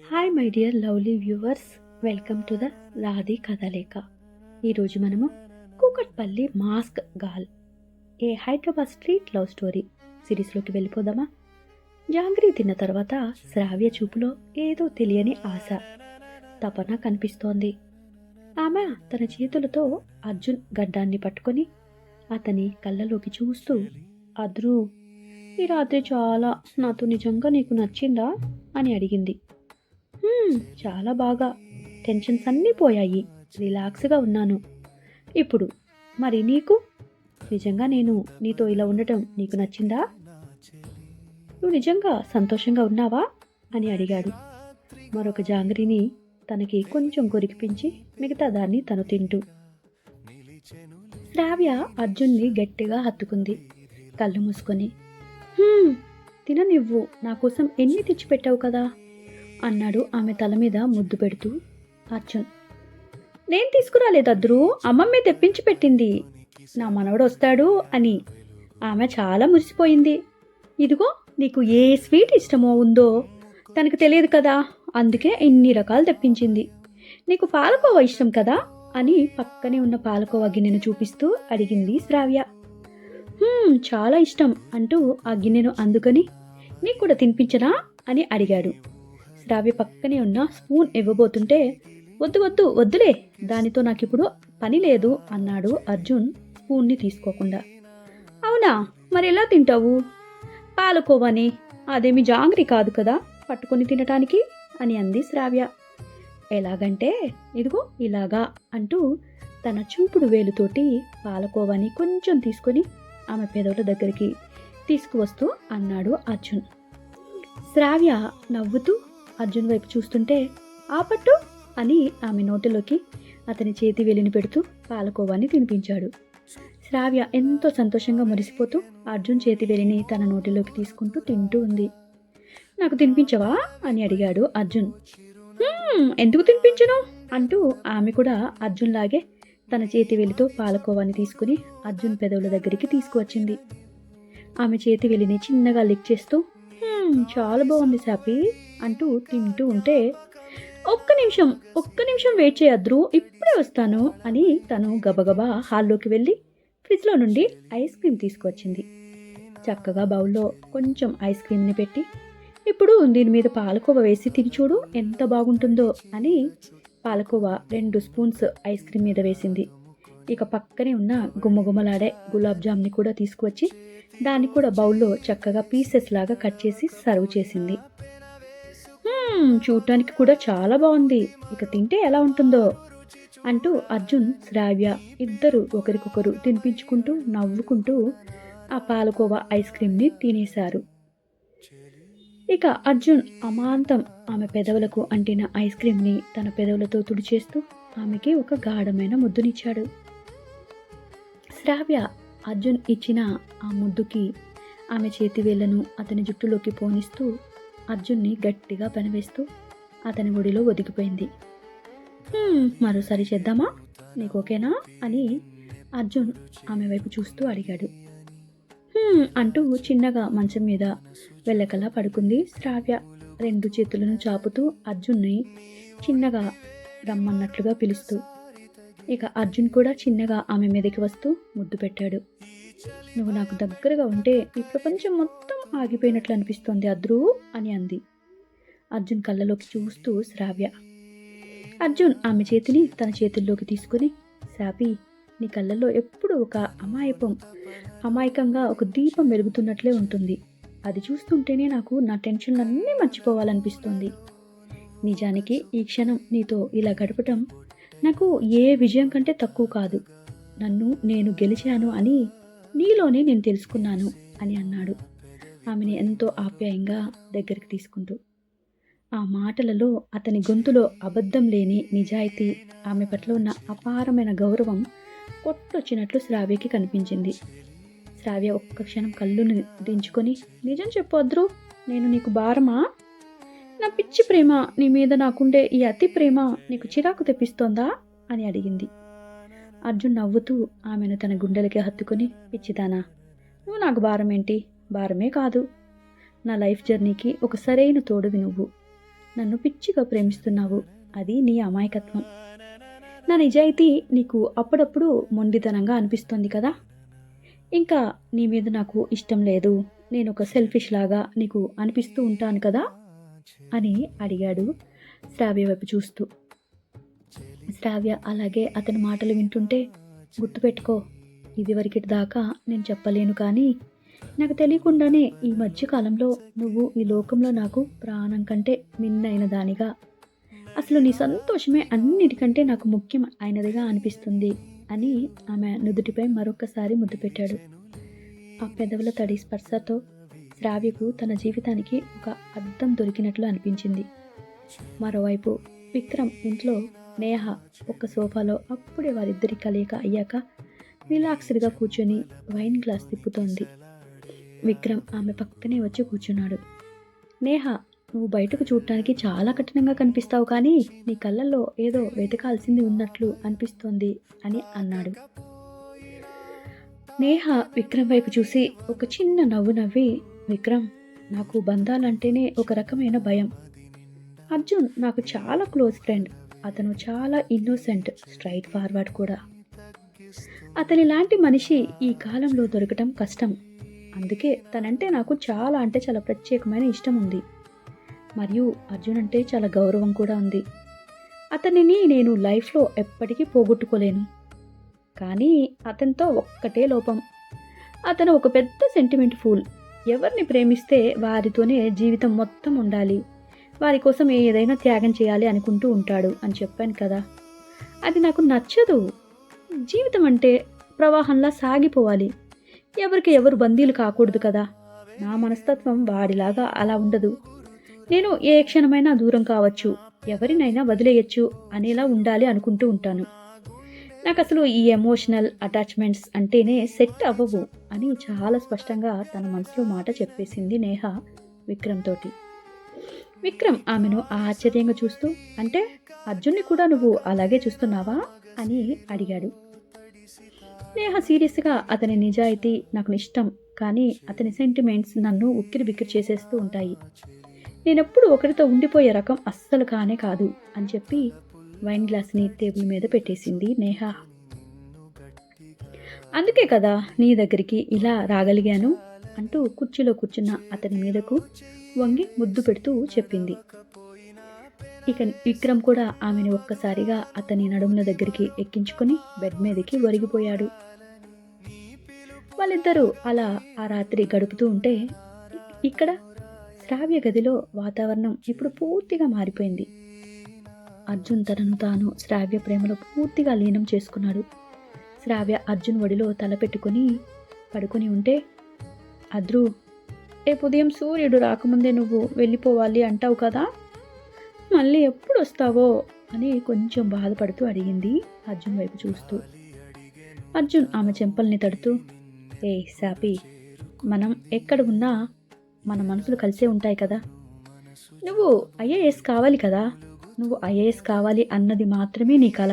Hi my dear lovely viewers, welcome to the రాధి కథలేఖ. ఈరోజు మనము Kukatpally mask girl a Hyderabad street love story సిరీస్లోకి వెళ్ళిపోదామా. జాంగ్రీ తిన్న తర్వాత శ్రావ్య చూపులో ఏదో తెలియని ఆశ, తపన కనిపిస్తోంది. ఆమె తన చేతులతో అర్జున్ గడ్డాన్ని పట్టుకొని అతని కళ్ళలోకి చూస్తూ, అద్రు, ఈ రాత్రి చాలా నాతో నిజంగా నీకు నచ్చిందా అని అడిగింది. చాలా బాగా, టెన్షన్స్ అన్నీ పోయాయి, రిలాక్స్గా ఉన్నాను ఇప్పుడు. మరి నీకు? నిజంగా నేను నీతో ఇలా ఉండటం నీకు నచ్చిందా? నువ్వు నిజంగా సంతోషంగా ఉన్నావా అని అడిగాడు. మరొక జాంగ్రీని తనకి కొంచెం కొరికిపించి మిగతా దాన్ని తను తింటూ. శ్రావ్య అర్జున్ని గట్టిగా హత్తుకుంది, కళ్ళు మూసుకొని. తిననివ్వు, నా కోసం ఎన్ని తెచ్చిపెట్టావు కదా అన్నాడు ఆమె తల మీద ముద్దు పెడుతూ. అర్జున్, నేను తీసుకురాలేదు అద్రు, అమ్మమ్మే తెప్పించి పెట్టింది, నా మనవడు వస్తాడు అని. ఆమె చాలా మురిసిపోయింది. ఇదిగో, నీకు ఏ స్వీట్ ఇష్టమో ఉందో తనకు తెలియదు కదా, అందుకే ఇన్ని రకాలు తెప్పించింది. నీకు పాలకోవా ఇష్టం కదా అని పక్కనే ఉన్న పాలకోవా గిన్నెను చూపిస్తూ అడిగింది శ్రావ్య. చాలా ఇష్టం అంటూ ఆ గిన్నెను అందుకొని, నీకు కూడా తినిపించనా అని అడిగాడు. శ్రావ్య పక్కనే ఉన్న స్పూన్ ఇవ్వబోతుంటే, వద్దు వద్దు వద్దులే, దానితో నాకిప్పుడు పని లేదు అన్నాడు అర్జున్ స్పూన్ని తీసుకోకుండా. అవునా, మరి ఎలా తింటావు పాలకోవాని? అదేమి జాంగ్రీ కాదు కదా పట్టుకొని తినటానికి అని అంది శ్రావ్య. ఎలాగంటే ఇదిగో ఇలాగా అంటూ తన చూపుడు వేలుతోటి పాలకోవాని కొంచెం తీసుకొని ఆమె పెదవుల దగ్గరికి తీసుకువస్తూ అన్నాడు అర్జున్. శ్రావ్య నవ్వుతూ అర్జున్ వైపు చూస్తుంటే, ఆపట్టు అని ఆమె నోటిలోకి అతని చేతి వేలిని పెడుతూ పాలకోవాని తినిపించాడు. శ్రావ్య ఎంతో సంతోషంగా మురిసిపోతూ అర్జున్ చేతి వేలిని తన నోటిలోకి తీసుకుంటూ తింటూ ఉంది. నాకు తినిపించవా అని అడిగాడు అర్జున్. ఎందుకు తినిపించను అంటూ ఆమె కూడా అర్జున్ లాగే తన చేతి వేలితో పాలకోవాని తీసుకుని అర్జున్ పెదవుల దగ్గరికి తీసుకువచ్చింది. ఆమె చేతి వేలిని చిన్నగా లిక్ చేస్తూ, చాలా బాగుంది సాపి అంటూ తింటూ ఉంటే, ఒక్క నిమిషం వెయిట్ చేయద్దు, ఇప్పుడే వస్తాను అని తను గబగబా హాల్లోకి వెళ్ళి ఫ్రిడ్జ్లో నుండి ఐస్ క్రీమ్ తీసుకువచ్చింది. చక్కగా బౌల్లో కొంచెం ఐస్ క్రీమ్ని పెట్టి, ఇప్పుడు దీని మీద పాలకోవా వేసి తిని చూడు ఎంత బాగుంటుందో అని పాలకోవా 2 స్పూన్స్ ఐస్ క్రీమ్ మీద వేసింది. ఇక పక్కనే ఉన్న గుమ్మగుమ్మలాడే గులాబ్ జామ్ని కూడా తీసుకువచ్చి దాన్ని కూడా బౌల్లో చక్కగా పీసెస్ లాగా కట్ చేసి సర్వ్ చేసింది. చూడటానికి కూడా చాలా బాగుంది, ఇక తింటే ఎలా ఉంటుందో అంటూ అర్జున్, శ్రావ్య ఇద్దరు ఒకరికొకరు తినిపించుకుంటూ నవ్వుకుంటూ ఆ పాలకోవా ఐస్ క్రీమ్ని తినేశారు. ఇక అర్జున్ అమాంతం ఆమె పెదవులకు అంటిన ఐస్ క్రీమ్ని తన పెదవులతో తుడిచేస్తూ ఆమెకి ఒక గాఢమైన ముద్దునిచ్చాడు. శ్రావ్య అర్జున్ ఇచ్చిన ఆ ముద్దుకి ఆమె చేతి వేళ్లను అతని జుట్టులోకి పోనిస్తూ అర్జున్ని గట్టిగా పెనవేస్తూ అతని ఒడిలో ఒదిగిపోయింది. మరోసారి చేద్దామా, నీకు ఓకేనా అని అర్జున్ ఆమె వైపు చూస్తూ అడిగాడు. అంటూ చిన్నగా మంచం మీద వెళ్ళకలా పడుకుంది శ్రావ్య. 2 చేతులను చాపుతూ అర్జున్ని చిన్నగా రమ్మన్నట్లుగా పిలుస్తూ. ఇక అర్జున్ కూడా చిన్నగా ఆమె మీదకి వస్తూ ముద్దు పెట్టాడు. నువ్వు నాకు దగ్గరగా ఉంటే ఈ ప్రపంచం మొత్తం ఆగిపోయినట్లు అనిపిస్తోంది అద్రు అని అంది అర్జున్ కళ్ళలోకి చూస్తూ శ్రావ్య. అర్జున్ ఆమె చేతిని తన చేతుల్లోకి తీసుకుని, శాపి, నీ కళ్ళల్లో ఎప్పుడు ఒక అమాయకంగా ఒక దీపం వెలుగుతున్నట్లే ఉంటుంది, అది చూస్తుంటేనే నాకు నా టెన్షన్లన్నీ మర్చిపోవాలనిపిస్తుంది. నిజానికి ఈ క్షణం నీతో ఇలా గడపటం నాకు ఏ విజయం కంటే తక్కువ కాదు. నన్ను నేను గెలిచాను అని నీలోనే నేను తెలుసుకున్నాను అని అన్నాడు ఆమెని ఎంతో ఆప్యాయంగా దగ్గరికి తీసుకుంటూ. ఆ మాటలలో అతని గొంతులో అబద్ధం లేని నిజాయితీ, ఆమె పట్ల ఉన్న అపారమైన గౌరవం కొట్టొచ్చినట్లు శ్రావ్యకి కనిపించింది. శ్రావ్య ఒక్క క్షణం కళ్ళును దించుకొని, నిజం చెప్పొద్దు, నేను నీకు భారమా? నా పిచ్చి ప్రేమ నీ మీద నాకుండే ఈ అతి ప్రేమ నీకు చిరాకు తెప్పిస్తోందా అని అడిగింది. అర్జున్ నవ్వుతూ ఆమెను తన గుండెలకి హత్తుకొని, పిచ్చిదానా, నువ్వు నాకు భారం ఏంటి? భారమే కాదు, నా లైఫ్ జర్నీకి ఒక సరైన తోడువి నువ్వు. నన్ను పిచ్చిగా ప్రేమిస్తున్నావు. అది నీ అమాయకత్వం. నా నిజాయితీ నీకు అప్పుడప్పుడు మొండితనంగా అనిపిస్తుంది కదా. ఇంకా నీ మీద నాకు ఇష్టం లేదు, నేను ఒక సెల్ఫిష్ లాగా నీకు అనిపిస్తూ ఉంటాను కదా అని అడిగాడు శ్రావ్య వైపు చూస్తూ. శ్రావ్య అలాగే అతని మాటలు వింటుంటే, గుర్తుపెట్టుకో, ఇదివరకటి దాకా నేను చెప్పలేను కానీ నాకు తెలియకుండానే ఈ మధ్యకాలంలో నువ్వు ఈ లోకంలో నాకు ప్రాణం కంటే మిన్నైన దానిగా, అసలు నీ సంతోషమే అన్నిటికంటే నాకు ముఖ్యం అయినదిగా అనిపిస్తుంది అని ఆమె నుదుటిపై మరొక్కసారి ముద్దు పెట్టాడు. ఆ పెదవుల తడి స్పర్శతో శ్రావ్యకు తన జీవితానికి ఒక అర్థం దొరికినట్లు అనిపించింది. మరోవైపు విక్రమ్ ఇంట్లో నేహ ఒక సోఫాలో అప్పుడే వారిద్దరి కలయిక అయ్యాక రిలాక్స్డ్గా కూర్చొని వైన్ గ్లాస్ తిప్పుతోంది. విక్రమ్ ఆమె పక్కనే వచ్చి కూర్చున్నాడు. నేహ, నువ్వు బయటకు చూడటానికి చాలా కఠినంగా కనిపిస్తావు కానీ నీ కళ్ళల్లో ఏదో వెతకాల్సింది ఉన్నట్లు అనిపిస్తోంది అని అన్నాడు. నేహ విక్రమ్ వైపు చూసి ఒక చిన్న నవ్వు నవ్వి, విక్రమ్, నాకు బంధాలంటేనే ఒక రకమైన భయం. అర్జున్ నాకు చాలా క్లోజ్ ఫ్రెండ్. అతను చాలా ఇన్నోసెంట్, స్ట్రైట్ ఫార్వర్డ్ కూడా. అతని లాంటి మనిషి ఈ కాలంలో దొరకటం కష్టం. అందుకే తనంటే నాకు చాలా అంటే చాలా ప్రత్యేకమైన ఇష్టం ఉంది. మరియు అర్జున్ అంటే చాలా గౌరవం కూడా ఉంది. అతనిని నేను లైఫ్లో ఎప్పటికీ పోగొట్టుకోలేను. కానీ అతనితో ఒక్కటే లోపం, అతను ఒక పెద్ద సెంటిమెంట్ ఫూల్. ఎవరిని ప్రేమిస్తే వారితోనే జీవితం మొత్తం ఉండాలి, వారి కోసం ఏదైనా త్యాగం చేయాలి అనుకుంటూ ఉంటాడు అని చెప్పాను కదా. అది నాకు నచ్చదు. జీవితం అంటే ప్రవాహంలా సాగిపోవాలి, ఎవరికి ఎవరు బందీలు కాకూడదు కదా. నా మనస్తత్వం వాడిలాగా అలా ఉండదు. నేను ఏ క్షణమైనా దూరం కావచ్చు, ఎవరినైనా వదిలేయచ్చు అనేలా ఉండాలి అనుకుంటూ ఉంటాను. నాకు అసలు ఈ ఎమోషనల్ అటాచ్మెంట్స్ అంటేనే సెట్ అవ్వవు అని చాలా స్పష్టంగా తన మనసులో మాట చెప్పేసింది నేహ విక్రమ్ తోటి. విక్రమ్ ఆమెను ఆశ్చర్యంగా చూస్తూ, అంటే అర్జున్ని కూడా నువ్వు అలాగే చూస్తున్నావా అని అడిగాడు. నేహ సీరియస్గా, అతని నిజాయితీ నాకు ఇష్టం కానీ అతని సెంటిమెంట్స్ నన్ను ఉక్కిరి బిక్కిరి చేసేస్తూ ఉంటాయి. నేనెప్పుడు ఒకరితో ఉండిపోయే రకం అస్సలు కానే కాదు అని చెప్పి వైన్ గ్లాస్ని టేబుల్ మీద పెట్టేసింది నేహ. అందుకే కదా నీ దగ్గరికి ఇలా రాగలిగాను అంటూ కుర్చీలో కూర్చున్న అతని మీదకు వంగి ముద్దు పెడుతూ చెప్పింది. ఇక విక్రమ్ కూడా ఆమెను ఒక్కసారిగా అతని నడుముల దగ్గరికి ఎక్కించుకొని బెడ్ మీదకి ఒరిగిపోయాడు. వాళ్ళిద్దరూ అలా ఆ రాత్రి గడుపుతూ ఉంటే ఇక్కడ శ్రావ్య గదిలో వాతావరణం ఇప్పుడు పూర్తిగా మారిపోయింది. అర్జున్ తనను తాను శ్రావ్య ప్రేమలో పూర్తిగా లీనం చేసుకున్నాడు. శ్రావ్య అర్జున్ ఒడిలో తల పెట్టుకుని పడుకుని ఉంటే, అద్రు, రేపు ఉదయం సూర్యుడు రాకముందే నువ్వు వెళ్ళిపోవాలి అంటావు కదా, మళ్ళీ ఎప్పుడు వస్తావో అని కొంచెం బాధపడుతూ అడిగింది అర్జున్ వైపు చూస్తూ. అర్జున్ ఆమె చెంపల్ని తడుతూ, ఏ సాపి, మనం ఎక్కడ ఉన్నా మన మనసులు కలిసే ఉంటాయి కదా. నువ్వు ఐఏఎస్ కావాలి కదా, నువ్వు ఐఏఎస్ కావాలి అన్నది మాత్రమే నీ కల.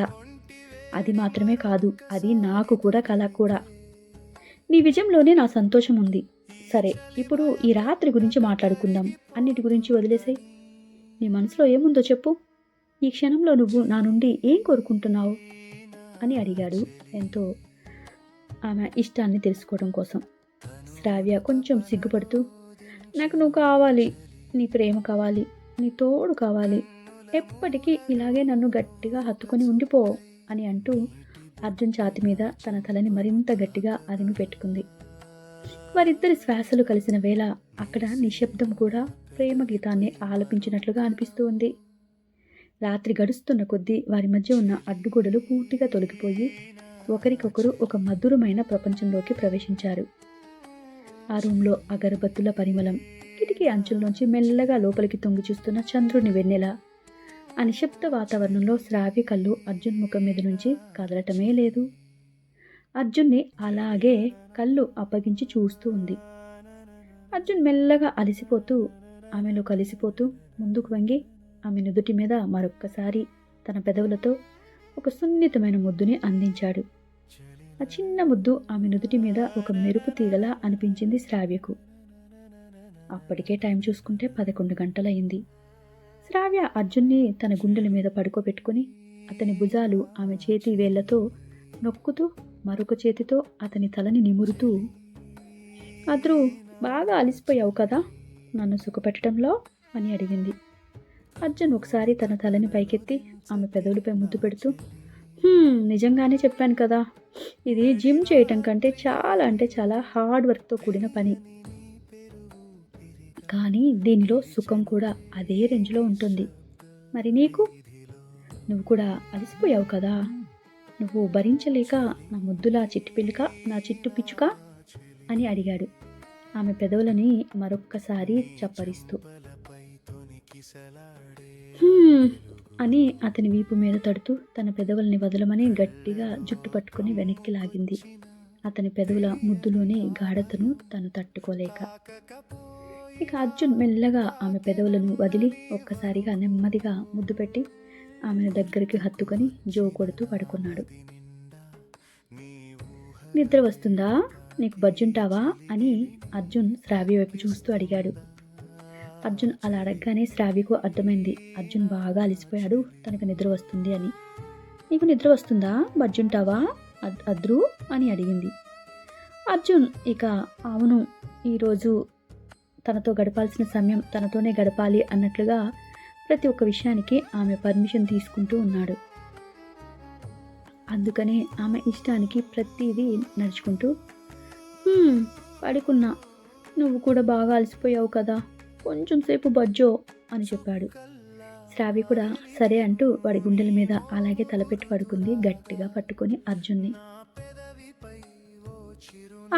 అది మాత్రమే కాదు, అది నాకు కూడా కల కూడా. నీ విజయంలోనే నా సంతోషం ఉంది. సరే, ఇప్పుడు ఈ రాత్రి గురించి మాట్లాడుకుందాం, అన్నిటి గురించి వదిలేసాయి. నీ మనసులో ఏముందో చెప్పు. ఈ క్షణంలో నువ్వు నా నుండి ఏం కోరుకుంటున్నావు అని అడిగాడు ఎంతో ఆమె ఇష్టాన్ని తెలుసుకోవడం కోసం. శ్రావ్య కొంచెం సిగ్గుపడుతూ, నాకు నువ్వు కావాలి, నీ ప్రేమ కావాలి, నీ తోడు కావాలి, ఎప్పటికీ ఇలాగే నన్ను గట్టిగా హత్తుకొని ఉండిపో అని అంటూ అర్జున్ ఛాతి మీద తన తలని మరింత గట్టిగా అదిమి పెట్టుకుంది. వారిద్దరి శ్వాసలు కలిసిన వేళ అక్కడ నిశ్శబ్దం కూడా ప్రేమ గీతాన్ని ఆలపించినట్లుగా అనిపిస్తూ ఉంది. రాత్రి గడుస్తున్న కొద్దీ వారి మధ్య ఉన్న అడ్డుగోడలు పూర్తిగా తొలగిపోయి ఒకరికొకరు ఒక మధురమైన ప్రపంచంలోకి ప్రవేశించారు. ఆ రూంలో అగరబత్తుల పరిమళం, కిటికీ అంచుల్లోంచి మెల్లగా లోపలికి తొంగి చూస్తున్న చంద్రుని వెన్నెల, ఆ నిశ్శబ్ద వాతావరణంలో శ్రావ్య కళ్ళు అర్జున్ ముఖం మీద నుంచి కదలటమే లేదు. అర్జున్ని అలాగే కళ్ళు అప్పగించి చూస్తూ ఉంది. అర్జున్ మెల్లగా అలసిపోతూ ఆమెలో కలిసిపోతూ ముందుకు వంగి ఆమె నుదుటి మీద మరొక్కసారి తన పెదవులతో ఒక సున్నితమైన ముద్దుని అందించాడు. ఆ చిన్న ముద్దు ఆమె నుదుటి మీద ఒక మెరుపు తీగలా అనిపించింది శ్రావ్యకు. అప్పటికే టైం చూసుకుంటే 11 గంటలయింది. శ్రావ్య అర్జున్ని తన గుండెల మీద పడుకోబెట్టుకుని అతని భుజాలు ఆమె చేతి వేళ్లతో నొక్కుతూ మరొక చేతితో అతని తలని నిమురుతూ, అద్రు, బాగా అలసిపోయావు కదా నన్ను సుఖపెట్టడంలో అని అడిగింది. అర్జున్ ఒకసారి తన తలని పైకెత్తి ఆమె పెదవులపై ముద్దు పెడుతూ, నిజంగానే చెప్పాను కదా, ఇది జిమ్ చేయటం కంటే చాలా అంటే చాలా హార్డ్ వర్క్తో కూడిన పని, కానీ దీనిలో సుఖం కూడా అదే రేంజ్లో ఉంటుంది. మరి నువ్వు కూడా అలసిపోయావు కదా, నువ్వు భరించలేక నా ముద్దులా చిట్టి పిల్లిక, నా చిట్టు పిచ్చుక అని అడిగాడు ఆమె పెదవులని మరొక్కసారి చప్పరిస్తూ. అని అతని వీపు మీద తడుతూ తన పెదవుల్ని వదలమని గట్టిగా జుట్టు పట్టుకుని వెనక్కి లాగింది. అతని పెదవుల ముద్దులోని గాఢతను తను తట్టుకోలేక. ఇక అర్జున్ మెల్లగా ఆమె పెదవులను వదిలి ఒక్కసారిగా నెమ్మదిగా ముద్దు పెట్టి ఆమెను దగ్గరికి హత్తుకొని జో కొడుతూ పడుకున్నాడు. నిద్ర వస్తుందా, నీకు బజ్జుంటావా అని అర్జున్ శ్రావ్య వైపు చూస్తూ అడిగాడు. అర్జున్ అలా అడగగానే శ్రావ్యకు అర్థమైంది అర్జున్ బాగా అలసిపోయాడు, తనకు నిద్ర వస్తుంది అని. నీకు నిద్ర వస్తుందా, బజ్జుంటావా అద్రు అని అడిగింది. అర్జున్ ఇక అవును, ఈరోజు తనతో గడపాల్సిన సమయం తనతోనే గడపాలి అన్నట్లుగా ప్రతి ఒక్క విషయానికి ఆమె పర్మిషన్ తీసుకుంటూ ఉన్నాడు. అందుకనే ఆమె ఇష్టానికి ప్రతిదీ నడుచుకుంటూ, పడుకున్నా, నువ్వు కూడా బాగా అలసిపోయావు కదా, కొంచెం సేపు బజ్జో అని చెప్పాడు. శ్రావ్య కూడా సరే అంటూ వాడి గుండెల మీద అలాగే తలపెట్టి పడుకుంది, గట్టిగా పట్టుకొని అర్జున్ని.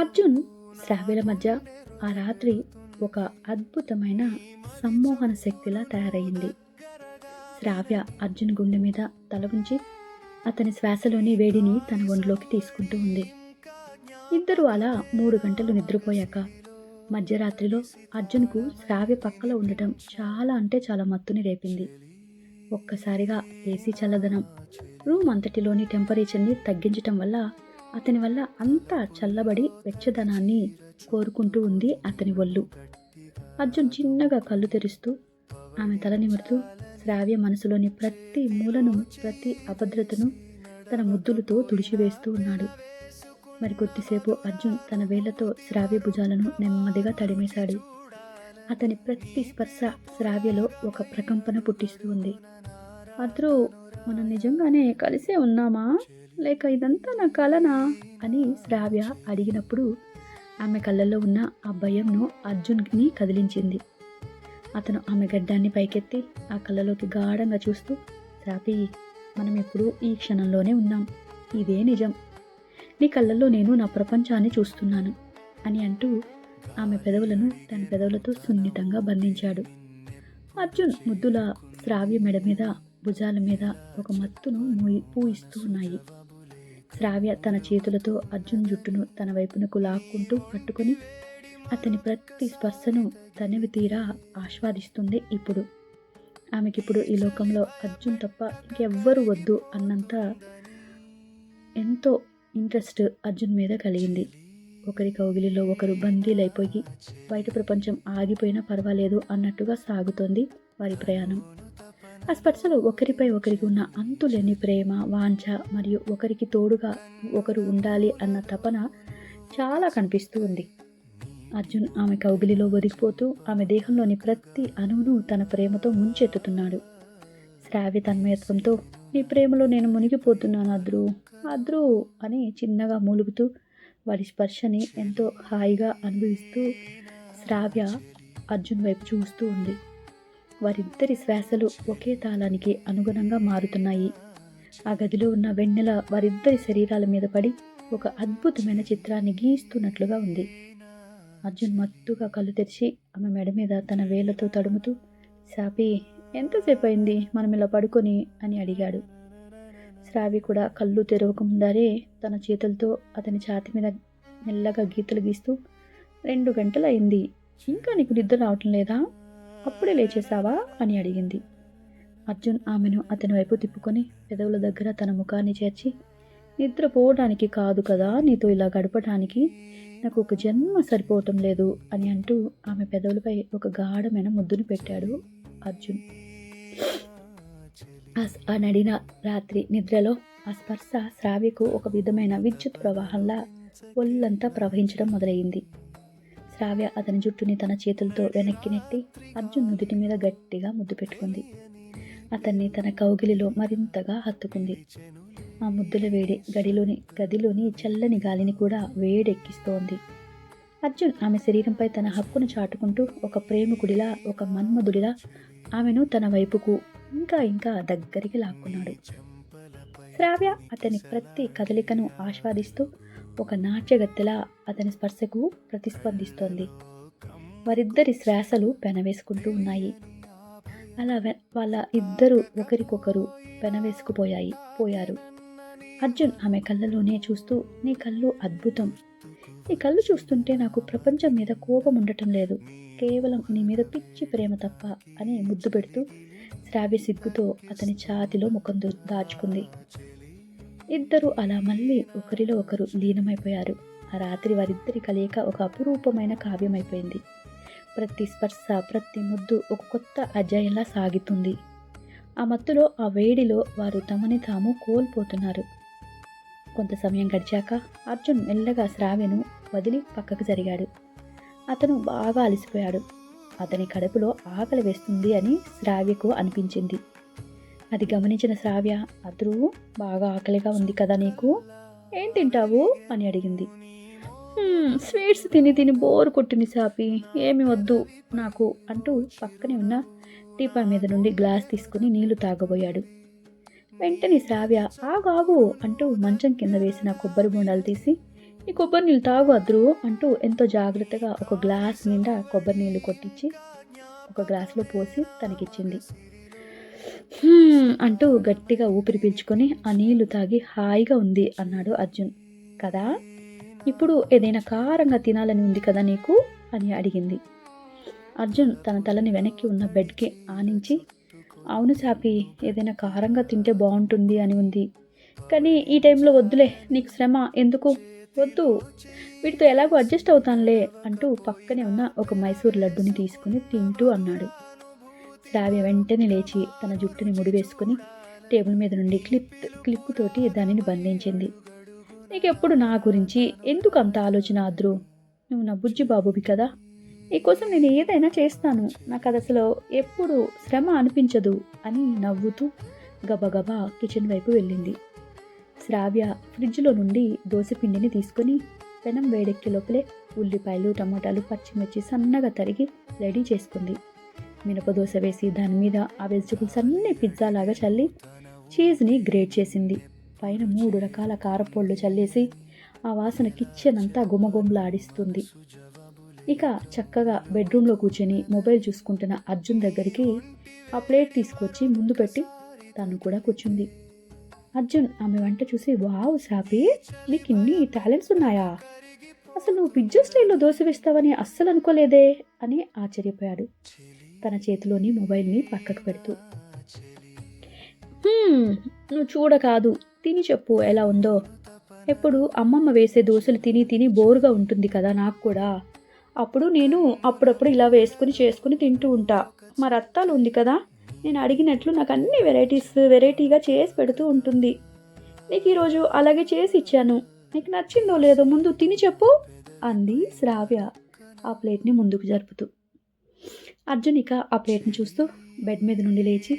అర్జున్ శ్రావ్యల మధ్య ఆ రాత్రి ఒక అద్భుతమైన సమ్మోహన శక్తిలా తయారయ్యింది. శ్రావ్య అర్జున్ గుండె మీద తల ఉంచి అతని శ్వాసలోని వేడిని తన ఒంట్లోకి తీసుకుంటూ ఉంది. ఇద్దరు అలా 3 గంటలు నిద్రపోయాక మధ్యరాత్రిలో అర్జున్కు శ్రావ్య పక్కలో ఉండటం చాలా అంటే చాలా మత్తుని రేపింది. ఒక్కసారిగా ఏసీ చల్లదనం రూమ్ అంతటిలోని టెంపరేచర్ని తగ్గించటం వల్ల అతని వల్ల అంతా చల్లబడి వెచ్చదనాన్ని కోరుకుంటూ ఉంది అతని ఒళ్ళు. అర్జున్ చిన్నగా కళ్ళు తెరుస్తూ ఆమె తల నిమురుతూ శ్రావ్య మనసులోని ప్రతి మూలను, ప్రతి అభద్రతను తన ముద్దులతో తుడిచివేస్తూ ఉన్నాడు. మరి కొద్దిసేపు అర్జున్ తన వేళ్లతో శ్రావ్య భుజాలను నెమ్మదిగా తడిమేశాడు. అతని ప్రతి స్పర్శ శ్రావ్యలో ఒక ప్రకంపన పుట్టిస్తూ ఉంది. అద్రు, మనం నిజంగానే కలిసే ఉన్నామా, లేక ఇదంతా నా కలనా అని శ్రావ్య అడిగినప్పుడు ఆమె కళ్ళల్లో ఉన్న ఆ భయంను అర్జున్ని కదిలించింది. అతను ఆమె గడ్డాన్ని పైకెత్తి ఆ కళ్ళలోకి గాఢంగా చూస్తూ, శ్రావ్య, మనం ఎప్పుడూ ఈ క్షణంలోనే ఉన్నాం, ఇదే నిజం, నీ కళ్ళల్లో నేను నా ప్రపంచాన్ని చూస్తున్నాను అని అంటూ ఆమె పెదవులను తన పెదవులతో సున్నితంగా బంధించాడు. అర్జున్ ముద్దుల శ్రావ్య మెడ మీద, భుజాల మీద ఒక మత్తును పూయిస్తూ ఉన్నాయి. శ్రావ్య తన చేతులతో అర్జున్ జుట్టును తన వైపునకు లాక్కుంటూ పట్టుకొని అతని ప్రతి స్పర్శను తనివి తీరా ఆస్వాదిస్తుంది. ఇప్పుడు ఆమెకిప్పుడు ఈ లోకంలో అర్జున్ తప్ప ఇంకెవ్వరూ వద్దు అన్నంత ఎంతో ఇంట్రెస్ట్ అర్జున్ మీద కలిగింది. ఒకరి కౌగిలిలో ఒకరు బందీలైపోయి బయట ప్రపంచం ఆగిపోయినా పర్వాలేదు అన్నట్టుగా సాగుతోంది వారి ప్రయాణం. ఆ స్పర్శలో ఒకరిపై ఒకరికి ఉన్న అంతులేని ప్రేమ, వాంఛ మరియు ఒకరికి తోడుగా ఒకరు ఉండాలి అన్న తపన చాలా కనిపిస్తూ ఉంది. అర్జున్ ఆమె కౌగిలిలో ఒదిగిపోతూ ఆమె దేహంలోని ప్రతి అణువును తన ప్రేమతో ముంచెత్తుతున్నాడు. శ్రావ్య తన్మయత్వంతో, నీ ప్రేమలో నేను మునిగిపోతున్నాను అద్రు అని చిన్నగా మూలుగుతూ వారి స్పర్శని ఎంతో హాయిగా అనుభవిస్తూ శ్రావ్య అర్జున్ వైపు చూస్తూ ఉంది. వారిద్దరి శ్వాసలు ఒకే తాళానికి అనుగుణంగా మారుతున్నాయి. ఆ గదిలో ఉన్న వెన్నెల వారిద్దరి శరీరాల మీద పడి ఒక అద్భుతమైన చిత్రాన్ని గీస్తున్నట్లుగా ఉంది. అర్జున్ మత్తుగా కళ్ళు తెరిచి ఆమె మెడ మీద తన వేళ్లతో తడుముతూ, శ్రావ్య, ఎంతసేపు అయింది మనం ఇలా పడుకొని అని అడిగాడు. శ్రావ్య కూడా కళ్ళు తెరవకముందరే తన చేతులతో అతని ఛాతి మీద మెల్లగా గీతలు గీస్తూ, 2 గంటలు అయింది, ఇంకా నీకు నిద్ర రావటం లేదా, అప్పుడే లేచేసావా అని అడిగింది. అర్జున్ ఆమెను అతని వైపు తిప్పుకొని పెదవుల దగ్గర తన ముఖాన్ని చేర్చి, నిద్రపోవడానికి కాదు కదా నీతో ఇలా గడపడానికి, నాకు ఒక జన్మ సరిపోవటం లేదు అని అంటూ ఆమె పెదవులపై ఒక గాఢమైన ముద్దును పెట్టాడు అర్జున్. ఆ నడిన రాత్రి నిద్రలో ఆ స్పర్శ శ్రావ్యకు ఒక విధమైన విద్యుత్ ప్రవాహంలా ఒళ్ళంతా ప్రవహించడం మొదలయ్యింది. శ్రావ్య అతని జుట్టుని తన చేతులతో వెనక్కి నెట్టి అర్జున్ నుదుటి మీద గట్టిగా ముద్దు పెట్టుకుంది. అతన్ని తన కౌగిలిలో మరింతగా హత్తుకుంది. ఆ ముద్దుల వేడి గదిలోని చల్లని గాలిని కూడా వేడెక్కిస్తోంది. అర్జున్ ఆమె శరీరంపై తన హక్కును చాటుకుంటూ ఒక ప్రేమికుడిలా, ఒక మన్మధుడిలా ఆమెను తన వైపుకు ఇంకా ఇంకా దగ్గరికి లాక్కున్నాడు. శ్రావ్య అతని ప్రతి కదలికను ఆస్వాదిస్తూ ఒక నాట్యగత్తెలా అతని స్పర్శకు ప్రతిస్పందిస్తోంది. వారిద్దరి శ్వాసలు పెనవేసుకుంటూ ఉన్నాయి. అలా వాళ్ళ ఇద్దరు ఒకరికొకరు పోయారు. అర్జున్ ఆమె కళ్ళలోనే చూస్తూ, నీ కళ్ళు అద్భుతం. నీ కళ్ళు చూస్తుంటే నాకు ప్రపంచం మీద కోపం ఉండటం లేదు, కేవలం నీ మీద పిచ్చి ప్రేమ తప్ప అని ముద్దు పెడుతూ శ్రావ్య సిగ్గుతో అతని ఛాతిలో ముఖం దాచుకుంది. ఇద్దరు అలా మళ్ళీ ఒకరిలో ఒకరు లీనమైపోయారు. ఆ రాత్రి వారిద్దరి కలయిక ఒక అపురూపమైన కావ్యమైపోయింది. ప్రతి స్పర్శ, ప్రతి ముద్దు ఒక కొత్త అధ్యాయంలా సాగుతుంది. ఆ మత్తులో, ఆ వేడిలో వారు తమని తాము కోల్పోతున్నారు. కొంత సమయం గడిచాక అర్జున్ మెల్లగా శ్రావ్యను వదిలి పక్కకు జరిగాడు. అతను బాగా అలసిపోయాడు. అతని కడుపులో ఆకలి వేస్తుంది అని శ్రావ్యకు అనిపించింది. అది గమనించిన శ్రావ్య, అద్రు, బాగా ఆకలిగా ఉంది కదా నీకు, ఏం తింటావు అని అడిగింది. స్వీట్స్ తిని తిని బోరు కొట్టింది సాపి, ఏమి వద్దు నాకు అంటూ పక్కనే ఉన్న టీపా మీద నుండి గ్లాస్ తీసుకుని నీళ్లు తాగబోయాడు. వెంటనే శ్రావ్య, ఆగు అంటూ మంచం కింద వేసిన కొబ్బరి బొండాలు తీసి, ఈ కొబ్బరి నీళ్ళు తాగు అద్రు అంటూ ఎంతో జాగ్రత్తగా ఒక గ్లాస్ నిండా కొబ్బరి నీళ్లు కొట్టించి ఒక గ్లాసులో పోసి తనకిచ్చింది. అంటూ గట్టిగా ఊపిరి పీల్చుకొని ఆ నీళ్లు తాగి హాయిగా ఉంది అన్నాడు అర్జున్. కదా, ఇప్పుడు ఏదైనా కారంగా తినాలని ఉంది కదా నీకు అని అడిగింది. అర్జున్ తన తలని వెనక్కి ఉన్న బెడ్కి ఆనించి, అవును చాపి, ఏదైనా కారంగా తింటే బాగుంటుంది అని ఉంది, కానీ ఈ టైంలో వద్దులే, నీకు శ్రమ ఎందుకు, వద్దు, వీటితో ఎలాగో అడ్జస్ట్ అవుతానులే అంటూ పక్కనే ఉన్న ఒక మైసూర్ లడ్డుని తీసుకుని తింటూ అన్నాడు. శ్రావ్య వెంటనే లేచి తన జుట్టుని ముడివేసుకుని టేబుల్ మీద నుండి క్లిప్పుతోటి దానిని బంధించింది. నీకెప్పుడు నా గురించి ఎందుకు అంత ఆలోచన అద్రు, నువ్వు నా బుజ్జి బాబువి కదా, నీకోసం నేను ఏదైనా చేస్తాను, నాకు అది అసలు ఎప్పుడు శ్రమ అనిపించదు అని నవ్వుతూ గబగబా కిచెన్ వైపు వెళ్ళింది. శ్రావ్య ఫ్రిడ్జ్లో నుండి దోసపిండిని తీసుకొని పెనం వేడెక్కి లోపలే ఉల్లిపాయలు, టమాటాలు, పచ్చిమిర్చి సన్నగా తరిగి రెడీ చేసుకుంది. మినపదోస వేసి దాని మీద ఆ వెజిటబుల్స్ అన్నీ పిజ్జా లాగా చల్లి చీజ్ని గ్రేట్ చేసింది. పైన 3 రకాల కారపొళ్ళు చల్లేసి ఆ వాసన కిచెన్ అంతా గుమగుమలాడిస్తుంది. ఇక చక్కగా బెడ్రూమ్లో కూర్చొని మొబైల్ చూసుకుంటున్న అర్జున్ దగ్గరికి ఆ ప్లేట్ తీసుకొచ్చి ముందు పెట్టి తను కూడా కూర్చుంది. అర్జున్ ఆమె వంట చూసి, వావ్ సాపి, నీకు ఇన్ని టాలెంట్స్ ఉన్నాయా, అసలు నువ్వు పిజ్జా స్టైల్లో దోశ వేస్తావని అస్సలు అనుకోలేదే అని ఆశ్చర్యపోయాడు, తన చేతిలోని మొబైల్ని పక్కకు పెడుతూ. నువ్వు చూడ కాదు, తిని చెప్పు ఎలా ఉందో, ఎప్పుడు అమ్మమ్మ వేసే దోశలు తిని తిని బోరుగా ఉంటుంది కదా నాకు కూడా, అప్పుడు నేను అప్పుడప్పుడు ఇలా చేసుకుని తింటూ ఉంటా, మా రత్తాలు ఉంది కదా, నేను అడిగినట్లు నాకు అన్ని వెరైటీగా చేసి పెడుతూ ఉంటుంది, నీకు ఈరోజు అలాగే చేసి ఇచ్చాను, నీకు నచ్చిందో లేదో ముందు తిని చెప్పు అంది శ్రావ్య ఆ ప్లేట్ని ముందుకు జరుపుతూ. అర్జున్ ఇక ఆ ప్లేట్ని చూస్తూ బెడ్ మీద నుండి లేచి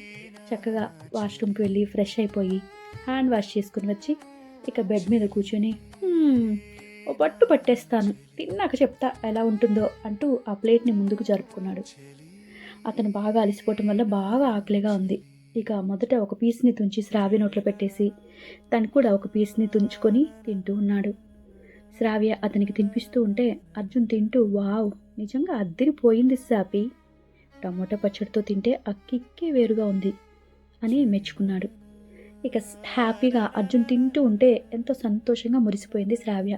చక్కగా వాష్రూమ్కి వెళ్ళి ఫ్రెష్ అయిపోయి హ్యాండ్ వాష్ చేసుకుని వచ్చి ఇక బెడ్ మీద కూర్చొని, ఓ పట్టు పట్టేస్తాను, తిన్నాక చెప్తా ఎలా ఉంటుందో అంటూ ఆ ప్లేట్ని ముందుకు జరుపుకున్నాడు. అతను బాగా అలసిపోవటం వల్ల బాగా ఆకలిగా ఉంది. ఇక మొదట ఒక పీస్ని తుంచి శ్రావ్య నోట్లో పెట్టేసి తను కూడా ఒక పీస్ని తుంచుకొని తింటూ ఉన్నాడు. శ్రావ్య అతనికి తినిపిస్తూ ఉంటే అర్జున్ తింటూ, వావ్, నిజంగా అద్దిరిపోయింది సాపి, టమోటా పచ్చడితో తింటే ఆ కిక్కే వేరుగా ఉంది అని మెచ్చుకున్నాడు. ఇక హ్యాపీగా అర్జున్ తింటూ ఉంటే ఎంతో సంతోషంగా మురిసిపోయింది శ్రావ్య.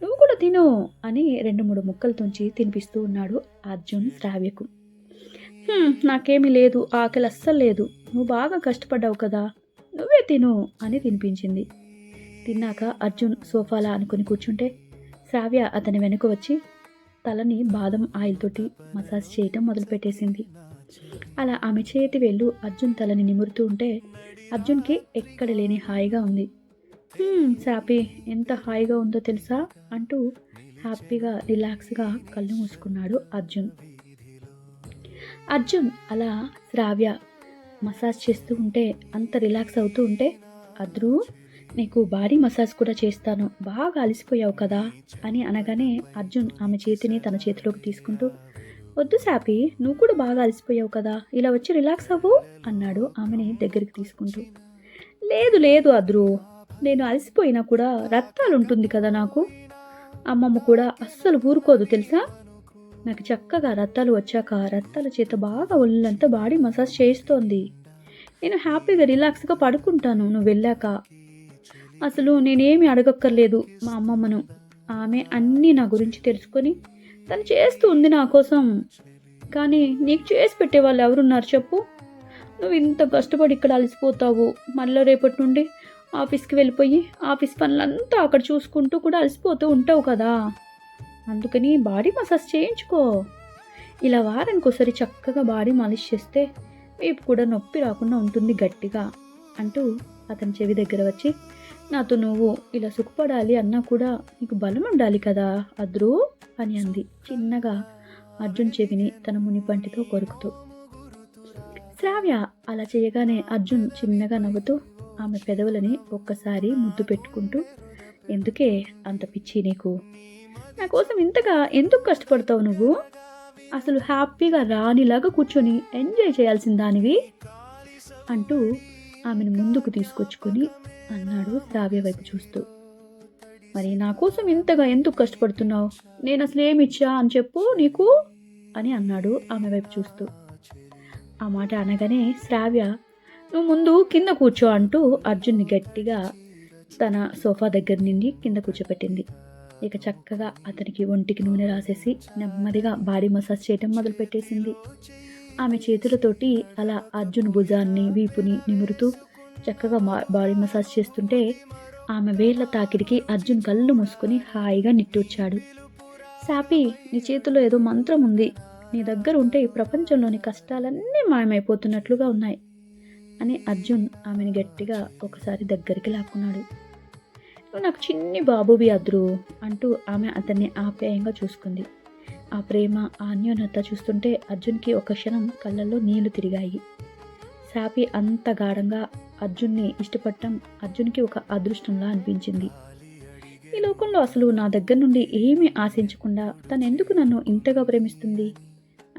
నువ్వు కూడా తిను అని 2-3 ముక్కలు తుంచి తినిపిస్తూ ఉన్నాడు అర్జున్ శ్రావ్యకు. నాకేమీ లేదు, ఆకలి అస్సలు లేదు, నువ్వు బాగా కష్టపడ్డావు కదా, నువ్వే తిను అని తినిపించింది. తిన్నాక అర్జున్ సోఫాలా అనుకుని కూర్చుంటే శ్రావ్య అతని వెనుక వచ్చి తలని బాదం ఆయిల్ తోటి మసాజ్ చేయటం మొదలుపెట్టేసింది. అలా ఆమె చేతి వేళ్ళు అర్జున్ తలని నిమురుతూ ఉంటే అర్జున్కి ఎక్కడ లేని హాయిగా ఉంది. సాపి ఎంత హాయిగా ఉందో తెలుసా అంటూ హ్యాపీగా రిలాక్స్గా కళ్ళు మూసుకున్నాడు అర్జున్. అర్జున్ అలా శ్రావ్య మసాజ్ చేస్తూ ఉంటే అంత రిలాక్స్ అవుతూ ఉంటే, అద్రు నీకు బాడీ మసాజ్ కూడా చేస్తాను, బాగా అలసిపోయావు కదా అని అనగానే అర్జున్ ఆమె చేతిని తన చేతిలోకి తీసుకుంటూ, వద్దు సాపి, నువ్వు కూడా బాగా అలసిపోయావు కదా, ఇలా వచ్చి రిలాక్స్ అవ్వు అన్నాడు ఆమెని దగ్గరికి తీసుకుంటూ. లేదు లేదు అద్రు, నేను అలసిపోయినా కూడా రక్తాలు ఉంటుంది కదా నాకు, అమ్మమ్మ కూడా అస్సలు ఊరుకోదు తెలుసా, నాకు చక్కగా రత్తాలు వచ్చాక రత్తాల చేత బాగా ఒళ్ళంతా బాడీ మసాజ్ చేస్తోంది, నేను హ్యాపీగా రిలాక్స్గా పడుకుంటాను నువ్వు వెళ్ళాక. అసలు నేనేమి అడగక్కర్లేదు మా అమ్మమ్మను, ఆమె అన్నీ నా గురించి తెలుసుకొని తను చేస్తూ ఉంది నా కోసం. కానీ నీకు చేసి పెట్టే వాళ్ళు ఎవరున్నారు చెప్పు, నువ్వు ఇంత కష్టపడి ఇక్కడ అలసిపోతావు, మళ్ళీ రేపటి నుండి ఆఫీస్కి వెళ్ళిపోయి ఆఫీస్ పనులంతా అక్కడ చూసుకుంటూ కూడా అలసిపోతూ ఉంటావు కదా, అందుకని బాడీ మసాజ్ చేయించుకో, ఇలా వారానికి ఒకసారి చక్కగా బాడీ మాలిష్ చేస్తే వీపు కూడా నొప్పి రాకుండా ఉంటుంది గట్టిగా అంటూ అతని చెవి దగ్గర వచ్చి, నాతో నువ్వు ఇలా సుఖపడాలి అన్నా కూడా నీకు బలం ఉండాలి కదా అద్రు అని అంది చిన్నగా అర్జున్ చెవిని తన మునిపంటితో కొరుకుతూ. శ్రావ్య అలా చేయగానే అర్జున్ చిన్నగా నవ్వుతూ ఆమె పెదవులని ఒక్కసారి ముద్దు పెట్టుకుంటూ, ఎందుకే అంత పిచ్చి నీకు, నా కోసం ఇంతగా ఎందుకు కష్టపడతావు నువ్వు, అసలు హ్యాపీగా రాణిలాగా కూర్చొని ఎంజాయ్ చేయాల్సిన దానివి అంటూ ఆమెను ముందుకు తీసుకొచ్చుకొని అన్నాడు శ్రావ్య వైపు చూస్తూ. మరి నా కోసం ఇంతగా ఎందుకు కష్టపడుతున్నావు, నేను అసలు ఏమిచ్చా అని చెప్పు నీకు అని అన్నాడు ఆమె వైపు చూస్తూ. ఆ మాట అనగానే శ్రావ్య నువ్వు ముందు కింద కూర్చో అంటూ అర్జున్ని గట్టిగా తన సోఫా దగ్గర నుండి కింద కూర్చోపెట్టింది. ఇక చక్కగా అతనికి ఒంటికి నూనె రాసేసి నెమ్మదిగా బాడీ మసాజ్ చేయటం మొదలుపెట్టేసింది. ఆమె చేతులతోటి అలా అర్జున్ భుజాన్ని వీపుని నిమురుతూ చక్కగా బాడీ మసాజ్ చేస్తుంటే ఆమె వేళ్ల తాకిడికి అర్జున్ కళ్ళు మూసుకొని హాయిగా నిట్టూర్చాడు. సాపి, నీ చేతిలో ఏదో మంత్రం ఉంది, నీ దగ్గర ఉంటే ఈ ప్రపంచంలోని కష్టాలన్నీ మాయమైపోతున్నట్లుగా ఉన్నాయి అని అర్జున్ ఆమెను గట్టిగా ఒకసారి దగ్గరికి లాక్కున్నాడు. నువ్వు నాకు చిన్ని బాబువి అద్రు అంటూ ఆమె అతన్ని ఆప్యాయంగా చూసుకుంది. ఆ ప్రేమ ఆ అన్యోన్యత చూస్తుంటే అర్జున్కి ఒక క్షణం కళ్ళల్లో నీళ్లు తిరిగాయి. సాపి అంత గాఢంగా అర్జున్ని ఇష్టపడటం అర్జున్కి ఒక అదృష్టంలా అనిపించింది. ఈ లోకంలో అసలు నా దగ్గర నుండి ఏమీ ఆశించకుండా తను ఎందుకు నన్ను ఇంతగా ప్రేమిస్తుంది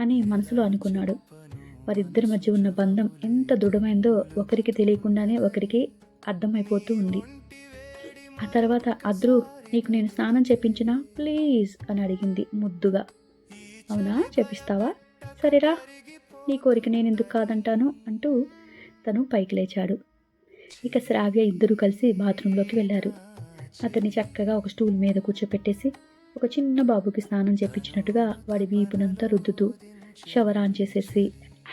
అని మనసులో అనుకున్నాడు. వారిద్దరి మధ్య ఉన్న బంధం ఎంత దృఢమైందో ఒకరికి తెలియకుండానే ఒకరికి అర్థమైపోతూ ఉంది. ఆ తర్వాత అద్రు, నీకు నేను స్నానం చేపించినా ప్లీజ్ అని అడిగింది ముద్దుగా. అవునా, చేపిస్తావా, సరేరా, నీ కోరిక నేను ఎందుకు కాదంటాను అంటూ తను పైకి లేచాడు. ఇక శ్రావ్య ఇద్దరు కలిసి బాత్రూంలోకి వెళ్ళారు. అతన్ని చక్కగా ఒక స్టూల్ మీద కూర్చోపెట్టేసి ఒక చిన్న బాబుకి స్నానం చేపించినట్టుగా వాడి వీపునంతా రుద్దుతూ షవర్ ఆన్ చేసేసి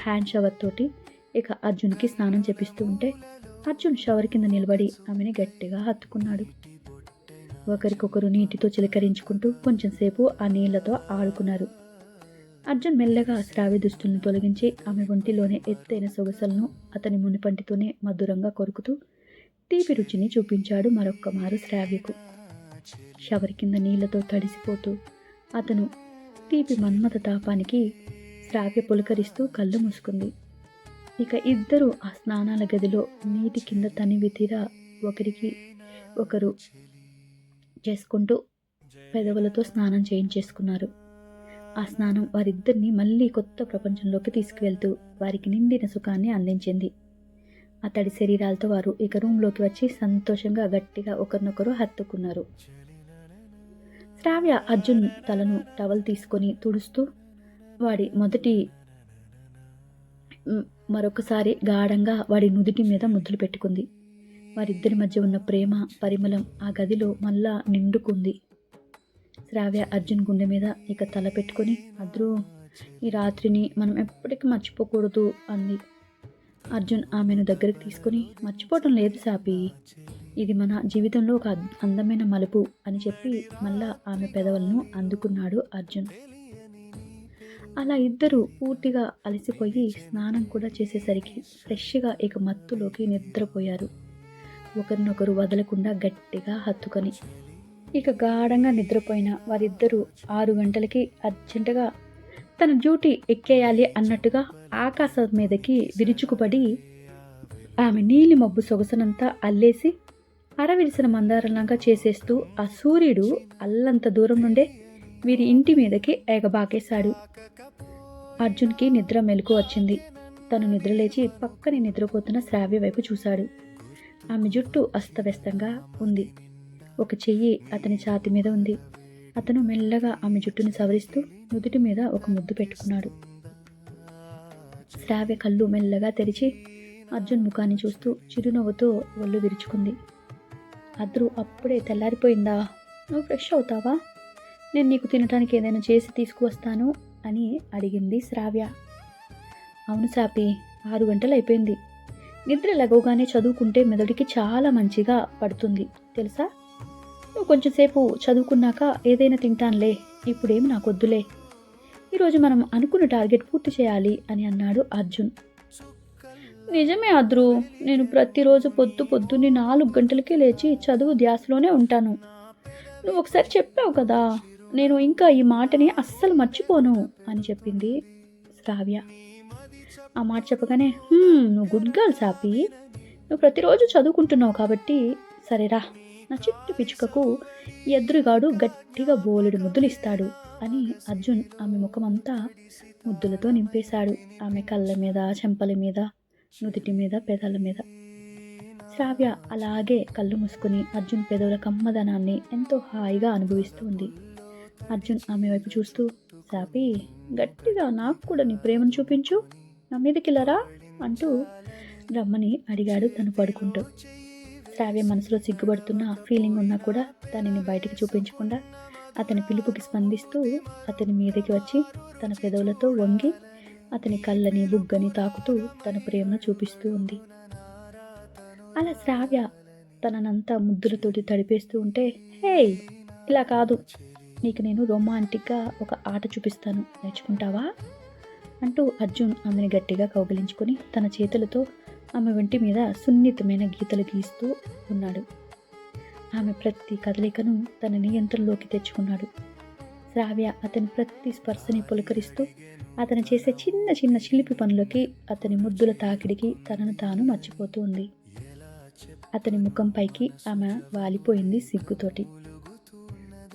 హ్యాండ్ షవర్ తోటి ఇక అర్జున్కి స్నానం చేపిస్తూ ఉంటే అర్జున్ షవర్ కింద నిలబడి ఆమెని గట్టిగా హత్తుకున్నాడు. ఒకరికొకరు నీటితో చిలకరించుకుంటూ కొంచెం సేపు ఆ నీళ్లతో ఆడుకున్నారు. అర్జున్ మెల్లగా శ్రావ్య దుస్తుల్ని తొలగించి ఆమె ఒంటిలోనే ఎత్తైన సొగసలను అతని మునిపంటితోనే మధురంగా కొరుకుతూ తీపి రుచిని చూపించాడు మరొక్క మారు శ్రావ్యకు. షవర్ కింద నీళ్లతో తడిసిపోతూ అతను తీపి మన్మథ తాపానికి శ్రావ్య పులకరిస్తూ కళ్ళు మూసుకుంది. ఇక ఇద్దరు ఆ స్నానాల గదిలో నీటి కింద తనివి తీరా ఒకరికి ఒకరు చేసుకుంటూ పెదవులతో స్నానం చేయించేసుకున్నారు. ఆ స్నానం వారిద్దరిని మళ్ళీ కొత్త ప్రపంచంలోకి తీసుకువెళ్తూ వారికి నిండిన సుఖాన్ని అందించింది. అతడి శరీరాలతో వారు ఇక రూమ్లోకి వచ్చి సంతోషంగా గట్టిగా ఒకరినొకరు హత్తుకున్నారు. శ్రావ్య అర్జున్ తలను టవల్ తీసుకొని తుడుస్తూ వాడి మరొకసారి గాఢంగా వాడి నుదిటి మీద ముద్దులు పెట్టుకుంది. వారిద్దరి మధ్య ఉన్న ప్రేమ పరిమళం ఆ గదిలో మళ్ళా నిండుకుంది. శ్రావ్య అర్జున్ గుండె మీద ఇక తల పెట్టుకొని, అద్రు, ఈ రాత్రిని మనం ఎప్పటికీ మర్చిపోకూడదు అంది. అర్జున్ ఆమెను దగ్గరికి తీసుకొని, మర్చిపోవటం లేదు సాపి, ఇది మన జీవితంలో ఒక అందమైన మలుపు అని చెప్పి మళ్ళా ఆమె పెదవులను అందుకున్నాడు అర్జున్. అలా ఇద్దరు పూర్తిగా అలసిపోయి స్నానం కూడా చేసేసరికి ఫ్రెష్గా ఇక మత్తులోకి నిద్రపోయారు. ఒకరినొకరు వదలకుండా గట్టిగా హత్తుకొని. ఇక గాఢంగా నిద్రపోయిన వారిద్దరూ 6 గంటలకి అర్జెంటుగా తన డ్యూటీ ఎక్కేయాలి అన్నట్టుగా ఆకాశం మీదకి విరుచుకుపడి ఆమె నీలి మబ్బు సొగసునంతా అల్లేసి అరవిరిసిన మందారంలాగా చేసేస్తూ ఆ సూర్యుడు అల్లంత దూరం నుండే వీరి ఇంటి మీదకి ఎగబాకేశాడు. అర్జున్కి నిద్ర మెలకు వచ్చింది. తను నిద్రలేచి పక్కనే నిద్రపోతున్న శ్రావ్య వైపు చూశాడు. ఆమె జుట్టు అస్తవ్యస్తంగా ఉంది. ఒక చెయ్యి అతని ఛాతి మీద ఉంది. అతను మెల్లగా ఆమె జుట్టుని సవరిస్తూ నుదుటి మీద ఒక ముద్దు పెట్టుకున్నాడు. శ్రావ్య కళ్ళు మెల్లగా తెరిచి అర్జున్ ముఖాన్ని చూస్తూ చిరునవ్వుతో ఒళ్ళు విరుచుకుంది. అద్రు అప్పుడే తెల్లారిపోయిందా? నువ్వు ఫ్రెష్ అవుతావా? నేను నీకు తినడానికి ఏదైనా చేసి తీసుకువస్తాను అని అడిగింది శ్రావ్య. అవును సాపి, 6 గంటలు అయిపోయింది. నిద్ర లెగవగానే చదువుకుంటే మెదడుకి చాలా మంచిగా పడుతుంది తెలుసా. నువ్వు కొంచెం సేపు చదువుకున్నాక ఏదైనా తింటానులే, ఇప్పుడేమి నాకొద్దులే. ఈరోజు మనం అనుకున్న టార్గెట్ పూర్తి చేయాలి అని అన్నాడు అర్జున్. నిజమే అద్రు, నేను ప్రతిరోజు పొద్దున్నే 4 గంటలకే లేచి చదువు ధ్యాసలోనే ఉంటాను. నువ్వు ఒకసారి చెప్పావు కదా, నేను ఇంకా ఈ మాటని అస్సలు మర్చిపోను అని చెప్పింది శ్రావ్య. ఆ మాట చెప్పగానే నువ్వు గుడ్ గర్ల్ సాపి, నువ్వు ప్రతిరోజు చదువుకుంటున్నావు కాబట్టి సరేరా, నా చిట్టు పిచ్చుకకు ఎదురుగాడు గట్టిగా బోలెడు ముద్దులు ఇస్తాడు అని అర్జున్ ఆమె ముఖమంతా ముద్దులతో నింపేశాడు. ఆమె కళ్ళ మీద, చెంపల మీద, నుదుటి మీద, పెదాల మీద. శ్రావ్య అలాగే కళ్ళు మూసుకుని అర్జున్ పెదవుల కమ్మదనాన్ని ఎంతో హాయిగా అనుభవిస్తూ ఉంది. అర్జున్ ఆమె వైపు చూస్తూ, సాపి గట్టిగా నాకు కూడా నీ ప్రేమను చూపించు, నా మీదకిల్లరా అంటూ రమ్మని అడిగాడు తను పడుకుంటూ. శ్రావ్య మనసులో సిగ్గుపడుతున్న ఫీలింగ్ ఉన్నా కూడా దానిని బయటికి చూపించకుండా అతని పిలుపుకి స్పందిస్తూ అతని మీదకి వచ్చి తన పెదవులతో వంగి అతని కళ్ళని, బుగ్గని తాకుతూ తన ప్రేమను చూపిస్తూ ఉంది. అలా శ్రావ్య తననంతా ముద్దులతోటి తడిపేస్తూ ఉంటే, హే ఇలా కాదు, నీకు నేను రొమాంటిక్గా ఒక ఆట చూపిస్తాను, నేర్చుకుంటావా అంటూ అర్జున్ ఆమెను గట్టిగా కౌగిలించుకొని తన చేతులతో ఆమె ఒంటి మీద సున్నితమైన గీతలు గీస్తూ ఉన్నాడు. ఆమె ప్రతి కదలికను తన నియంత్రణలోకి తెచ్చుకున్నాడు. శ్రావ్య అతని ప్రతి స్పర్శని పులకరిస్తూ అతను చేసే చిన్న చిన్న చిలిపి పనులకి, అతని ముద్దుల తాకిడికి తనను తాను మర్చిపోతూ ఉంది. అతని ముఖంపైకి ఆమె వాలిపోయింది సిగ్గుతోటి.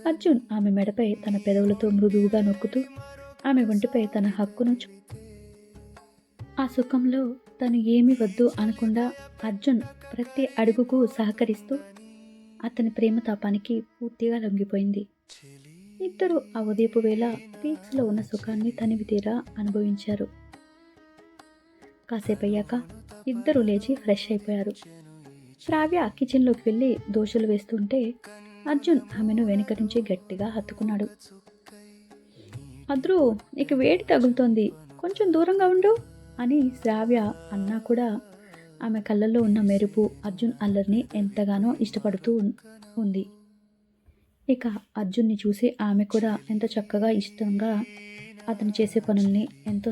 అర్జున్ ఆమె మెడపై తన పెదవులతో మృదువుగా నొక్కుతూ ఆమె ఒంటిపై తన హక్కును ఆ సుఖంలో తను ఏమి వద్దు అనకుండా అర్జున్ ప్రతి అడుగుకు సహకరిస్తూ అతని ప్రేమ తాపానికి పూర్తిగా లొంగిపోయింది. ఇద్దరు ఆ ఉదయపు వేళ పీక్స్లో ఉన్న సుఖాన్ని తనివి తీరా అనుభవించారు. కాసేపు అయ్యాక ఇద్దరు లేచి ఫ్రెష్ అయిపోయారు. శ్రావ్య కిచెన్లోకి వెళ్ళి దోశలు వేస్తుంటే అర్జున్ ఆమెను వెనుక నుంచి గట్టిగా హత్తుకున్నాడు. అద్రు, నీకు వేడి తగులుతోంది, కొంచెం దూరంగా ఉండు అని శ్రావ్య అన్నా కూడా ఆమె కళ్ళల్లో ఉన్న మెరుపు అర్జున్ అల్లరిని ఎంతగానో ఇష్టపడుతూ ఉంది. ఇక అర్జున్ని చూసి ఆమె కూడా ఎంతో చక్కగా, ఇష్టంగా అతను చేసే పనుల్ని ఎంతో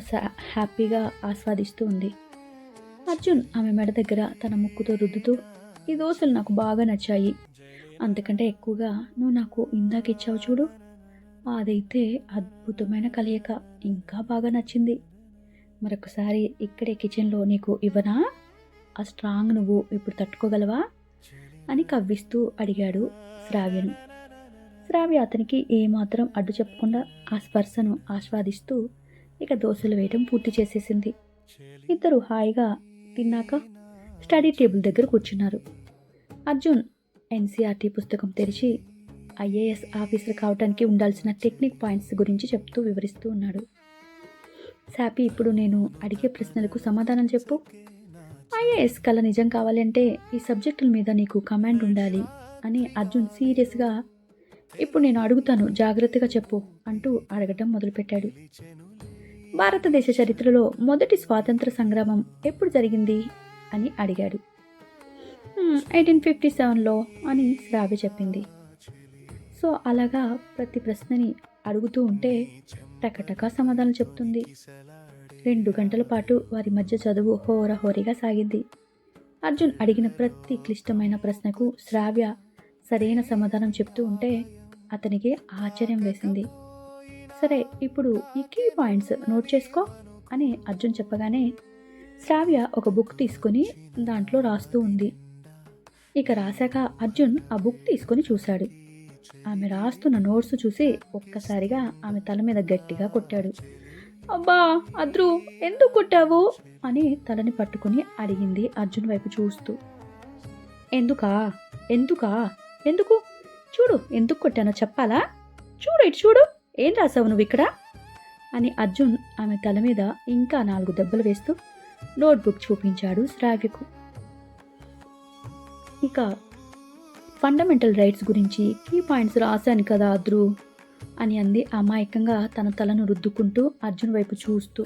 హ్యాపీగా ఆస్వాదిస్తూ ఉంది. అర్జున్ ఆమె మెడ దగ్గర తన ముక్కుతో రుద్దుతూ, ఈ దోశలు నాకు బాగా నచ్చాయి, అంతకంటే ఎక్కువగా నువ్వు నాకు ఇందాక ఇచ్చావు చూడు, అదైతే అద్భుతమైన కలయిక, ఇంకా బాగా నచ్చింది. మరొకసారి ఇక్కడే కిచెన్లో నీకు ఇవ్వనా? ఆ స్ట్రాంగ్ నువ్వు ఇప్పుడు తట్టుకోగలవా అని కవ్విస్తూ అడిగాడు శ్రావ్యను. శ్రావ్య అతనికి ఏమాత్రం అడ్డు చెప్పకుండా ఆ స్పర్శను ఆస్వాదిస్తూ ఇక దోశలు వేయడం పూర్తి చేసేసింది. ఇద్దరు హాయిగా తిన్నాక స్టడీ టేబుల్ దగ్గర కూర్చున్నారు. అర్జున్ ఎన్సీఆర్టీ పుస్తకం తెరిచి ఐఏఎస్ ఆఫీసర్ కావడానికి ఉండాల్సిన టెక్నిక్ పాయింట్స్ గురించి చెప్తూ వివరిస్తూ ఉన్నాడు. సాపి, ఇప్పుడు నేను అడిగే ప్రశ్నలకు సమాధానం చెప్పు. ఐఏఎస్ కళ నిజం కావాలంటే ఈ సబ్జెక్టుల మీద నీకు కమాండ్ ఉండాలి అని అర్జున్ సీరియస్గా, ఇప్పుడు నేను అడుగుతాను, జాగ్రత్తగా చెప్పు అంటూ అడగటం మొదలుపెట్టాడు. భారతదేశ చరిత్రలో మొదటి స్వాతంత్ర సంగ్రామం ఎప్పుడు జరిగింది అని అడిగాడు. 1857లో అని శ్రావ్య చెప్పింది. సో అలాగా ప్రతి ప్రశ్నని అడుగుతూ ఉంటే టకటకా సమాధానం చెప్తుంది. 2 గంటల పాటు వారి మధ్య చదువు హోరహోరీగా సాగింది. అర్జున్ అడిగిన ప్రతి క్లిష్టమైన ప్రశ్నకు శ్రావ్య సరైన సమాధానం చెప్తూ ఉంటే అతనికి ఆశ్చర్యం వేసింది. సరే, ఇప్పుడు ఈ కీ పాయింట్స్ నోట్ చేసుకో అని అర్జున్ చెప్పగానే శ్రావ్య ఒక బుక్ తీసుకుని దాంట్లో రాస్తూ ఉంది. ఇక రాశాక అర్జున్ ఆ బుక్ తీసుకొని చూశాడు. ఆమె రాస్తున్న నోట్స్ చూసి ఒక్కసారిగా ఆమె తల మీద గట్టిగా కొట్టాడు. అబ్బా అద్రు, ఎందుకు కొట్టావు అని తలని పట్టుకుని అడిగింది అర్జున్ వైపు చూస్తూ. ఎందుకా ఎందుకా ఎందుకు చూడు, ఎందుకు కొట్టానో చెప్పాలా? చూడు, ఇటు చూడు, ఏం రాసావు నువ్వు ఇక్కడ అని అర్జున్ ఆమె తల మీద ఇంకా 4 దెబ్బలు వేస్తూ నోట్బుక్ చూపించాడు శ్రావ్యకు. ఇక ఫండమెంటల్ రైట్స్ గురించి కీ పాయింట్స్ రాశాను కదా అద్రు అని అంది అమాయకంగా తన తలను రుద్దుకుంటూ అర్జున్ వైపు చూస్తూ.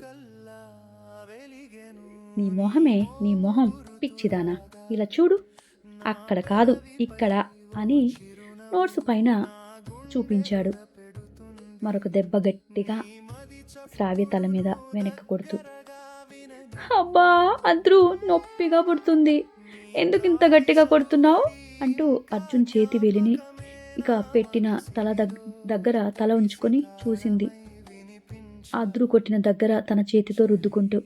నీ మొహం పిచ్చిదానా, ఇలా చూడు, అక్కడ కాదు ఇక్కడ అని నోట్స్ పైన చూపించాడు. మరొక దెబ్బ గట్టిగా శ్రావ్య తల మీద వెనక్కి కొడుతూ. అబ్బా అద్రు, నొప్పిగా పుడుతుంది, ఎందుకు ఇంత గట్టిగా కొడుతున్నావు అంటూ అర్జున్ చేతి వేలిని ఇక పెట్టిన తల దగ్గర తల ఉంచుకొని చూసింది. అద్రు కొట్టిన దగ్గర తన చేతితో రుద్దుకుంటూ.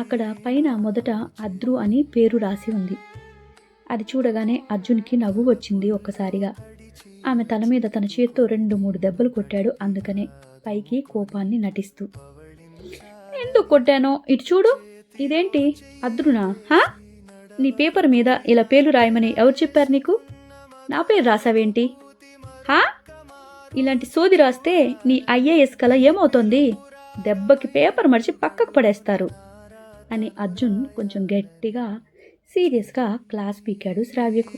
అక్కడ పైన మొదట అద్రు అని పేరు రాసి ఉంది. అది చూడగానే అర్జున్కి నవ్వు వచ్చింది ఒక్కసారిగా. ఆమె తల మీద తన చేత్తో 2-3 దెబ్బలు కొట్టాడు. అందుకనే పైకి కోపాన్ని నటిస్తూ. ఎందుకు కొట్టానో ఇటు చూడు, ఇదేంటి అద్రునా? నీ పేపర్ మీద ఇలా పేర్లు రాయమని ఎవరు చెప్పారు నీకు? నా పేరు రాసావేంటి? ఇలాంటి సోది రాస్తే నీ IAS కల ఏమవుతోంది? దెబ్బకి పేపర్ మడిచి పక్కకు పడేస్తారు అని అర్జున్ కొంచెం గట్టిగా సీరియస్గా క్లాస్ పీకాడు శ్రావ్యకు.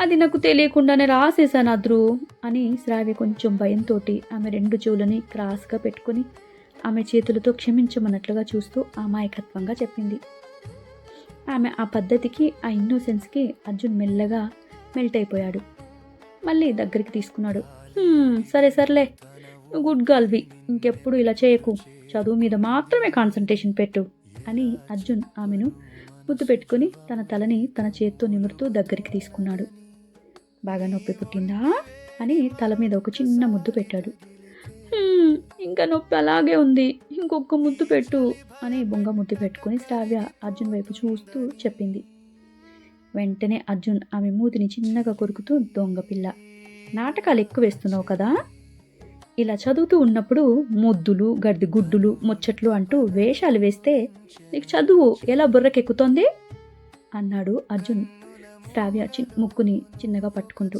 అది నాకు తెలియకుండానే రాసేశాను అద్రు అని శ్రావ్య కొంచెం భయంతో ఆమె 2 చెవులని క్రాస్గా పెట్టుకుని ఆమె చేతులతో క్షమించమన్నట్లుగా చూస్తూ అమాయకత్వంగా చెప్పింది. ఆమె ఆ పద్ధతికి, ఆ ఇన్నోసెన్స్కి అర్జున్ మెల్లగా మెల్ట్ అయిపోయాడు. మళ్ళీ దగ్గరికి తీసుకున్నాడు. సరే సర్లే, నువ్వు గుడ్ గర్ల్వి, ఇంకెప్పుడు ఇలా చేయకు, చదువు మీద మాత్రమే కాన్సన్ట్రేషన్ పెట్టు అని అర్జున్ ఆమెను ముద్దు పెట్టుకుని తన తలని తన చేత్తో నిమురుతూ దగ్గరికి తీసుకున్నాడు. బాగా నొప్పి పుట్టిందా అని తల మీద ఒక చిన్న ముద్దు పెట్టాడు. ఇంకా నొప్పి అలాగే ఉంది, ఇంకొక ముద్దు పెట్టు అని బొంగ ముద్దు పెట్టుకుని శ్రావ్య అర్జున్ వైపు చూస్తూ చెప్పింది. వెంటనే అర్జున్ ఆమె మూతిని చిన్నగా కొరుకుతూ, దొంగ పిల్ల, నాటకాలు ఎక్కువ వేస్తున్నావు కదా, ఇలా చదువుతూ ఉన్నప్పుడు ముద్దులు, గడ్డి గుడ్డులు, ముచ్చట్లు అంటూ వేషాలు వేస్తే నీకు చదువు ఎలా బుర్రకెక్కుతోంది అన్నాడు అర్జున్ శ్రావ్య ముక్కుని చిన్నగా పట్టుకుంటూ.